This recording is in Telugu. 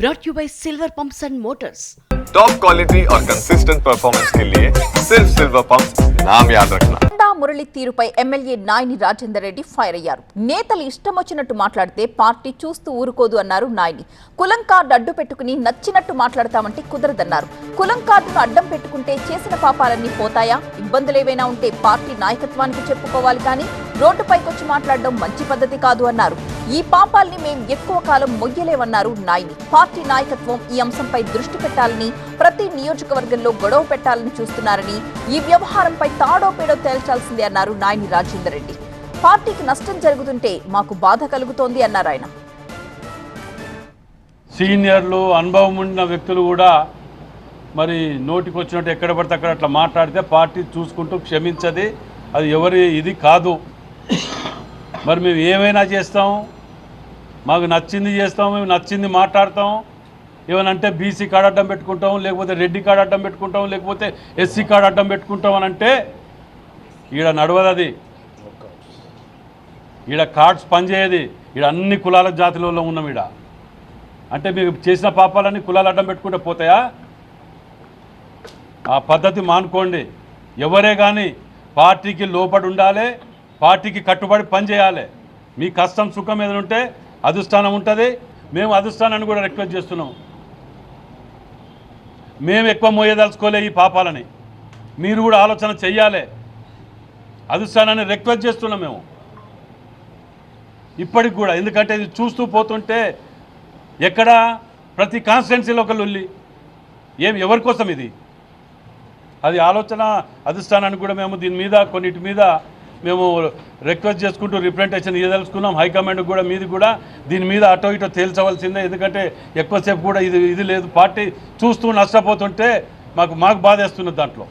brought you by Silver Pumps and Motors. Top quality और कंसिस्टेंट परफॉर्मेंस के लिए सिर्फ सिल्वर पंप्स नाम याद रखना। మురళి తీరుపై ఎమ్మెల్యే నాయని రాజేందర్ రెడ్డి ఫైర్ అయ్యారు. నేతలు ఇష్టం వచ్చినట్టు మాట్లాడితే పార్టీ చూస్తూ ఊరుకోదు అన్నారు నాయని. కులం కార్డు అడ్డు పెట్టుకుని నచ్చినట్టు మాట్లాడతామంటే కుదరదన్నారు. కులం కార్డును అడ్డం పెట్టుకుంటే చేసిన పాపాలన్నీ పోతాయా? ఇబ్బందులేవైనా ఉంటే పార్టీ నాయకత్వానికి చెప్పుకోవాలి కానీ రోడ్డుపైకొచ్చి మాట్లాడడం మంచి పద్ధతి కాదు అన్నారు. ఈ పాపాల్ని మేం ఎక్కువ కాలం మొయ్యలేమన్నారు నాయని. పార్టీ నాయకత్వం ఈ అంశంపై దృష్టి పెట్టాలని, ప్రతి నియోజకవర్గంలో గొడవ పెట్టాలని చూస్తున్నారని, ఈ వ్యవహారంపై తాడో పేడో తేల్చాల్సిందే అన్నారు నాయని రాజేందర్ రెడ్డి. పార్టీకి నష్టం జరుగుతుంటే మాకు బాధ కలుగుతోంది అన్నారు ఆయన. సీనియర్లు, అనుభవం ఉన్న వ్యక్తులు కూడా మరి నోటికి వచ్చినట్టు ఎక్కడ పడితే అక్కడ అట్లా మాట్లాడితే పార్టీ చూసుకుంటూ క్షమించది. అది ఎవరి ఇది కాదు. మరి మేము ఏమైనా చేస్తాం, మాకు నచ్చింది చేస్తాం, మేము నచ్చింది మాట్లాడతాం. ఏమనంటే బీసీ కార్డు అడ్డం పెట్టుకుంటాం, లేకపోతే రెడ్డి కార్డు అడ్డం పెట్టుకుంటాం, లేకపోతే ఎస్సీ కార్డు అడ్డం పెట్టుకుంటాం అని అంటే ఈడ నడవదు. అది ఈడ కార్డ్స్ పనిచేయది. ఈడ అన్ని కులాల జాతిలో ఉన్నాం. ఈడ అంటే మీకు చేసిన పాపాలన్నీ కులాలు అడ్డం పెట్టుకుంటే పోతాయా? ఆ పద్ధతి మానుకోండి. ఎవరే కానీ పార్టీకి లోపడి ఉండాలి, పార్టీకి కట్టుబడి పనిచేయాలి. మీ కష్టం సుఖం ఏదైనా ఉంటే అధిష్టానం ఉంటుంది. మేము అధిష్టానాన్ని కూడా రిక్వెస్ట్ చేస్తున్నాం. మేము ఎక్కువ మోయదలుచుకోలే ఈ పాపాలని. మీరు కూడా ఆలోచన చెయ్యాలి. అధిష్టానాన్ని రిక్వెస్ట్ చేస్తున్నాం మేము ఇప్పటికి కూడా. ఎందుకంటే ఇది చూస్తూ పోతుంటే ఎక్కడ ప్రతి కాన్స్టిట్యున్సీలో ఒక లొల్లి. ఎవరి కోసం ఇది? అది ఆలోచన అధిష్టానానికి కూడా మేము దీని మీద కొన్నిటి మీద మేము రిక్వెస్ట్ చేసుకుంటూ రిప్రజెంటేషన్ ఇవ్వదలుచుకున్నాం. హైకమాండ్ కూడా మీది కూడా దీని మీద అటో ఇటో తేల్చవలసిందే. ఎందుకంటే ఎక్కువసేపు కూడా ఇది లేదు. పార్టీ చూస్తూ నష్టపోతుంటే మాకు బాధేస్తున్నది దాంట్లో.